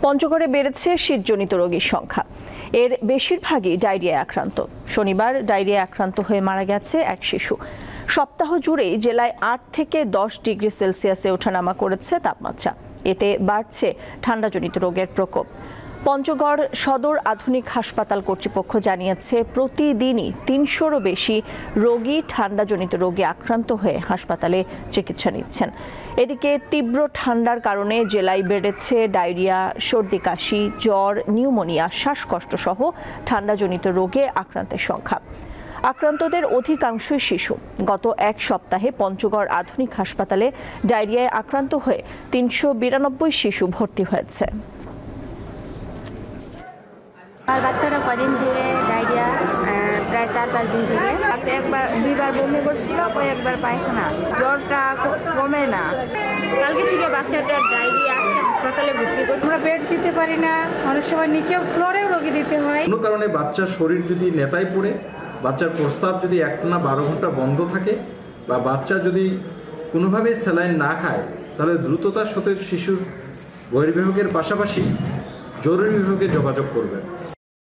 পঞ্চগড়ে বেড়েছে শীতজনিত রোগীর সংখ্যা। এর বেশিরভাগই ডায়রিয়ায় আক্রান্ত। শনিবার ডায়রিয়ায় আক্রান্ত হয়ে মারা গেছে এক শিশু। সপ্তাহ জুড়েই জেলায় 8 থেকে 10 ডিগ্রি সেলসিয়াসে ওঠানামা করেছে তাপমাত্রা। এতে বাড়ছে ঠান্ডাজনিত রোগের প্রকোপ। পঞ্চগড় সদর আধুনিক হাসপাতাল কর্তৃপক্ষ জানিয়েছে, প্রতিদিনই 300-রও বেশি রোগী ঠান্ডাজনিত রোগে আক্রান্ত হয়ে হাসপাতালে চিকিৎসা নিচ্ছেন। এদিকে তীব্র ঠান্ডার কারণে জেলায় বেড়েছে ডায়রিয়া, সর্দি কাশি, জ্বর, নিউমোনিয়া, শ্বাসকষ্ট সহ ঠান্ডাজনিত রোগে আক্রান্তের সংখ্যা। আক্রান্তদের অধিকাংশই শিশু। গত এক সপ্তাহে পঞ্চগড় আধুনিক হাসপাতালে ডায়রিয়ায় আক্রান্ত হয়ে 392 শিশু ভর্তি হয়েছে। আর বাচ্চারা কদিন থেকে ডায়রিয়া, প্রায় 4-5 দিন থেকে একবার দুইবার বমি করছিল, একবার পায়খানা, জ্বরটা কমে না। কালকে থেকে বাচ্চাটা ডায়রিয়া আজকে হাসপাতালে ভর্তি করছে। আমরা বেড দিতে পারি না, অনেক সময় নিচেও ফ্লোরেও রোগী দিতে হয়। কোনো কারণে বাচ্চার শরীর যদি নেতায় পড়ে, বাচ্চার প্রস্রাব যদি একটানা 12 ঘন্টা বন্ধ থাকে, বা বাচ্চা যদি কোনোভাবেই স্যালাইন না খায়, তাহলে দ্রুততার সাথে শিশুর বহির্বিভাগের পাশাপাশি জরুরি বিভাগে যোগাযোগ করবেন।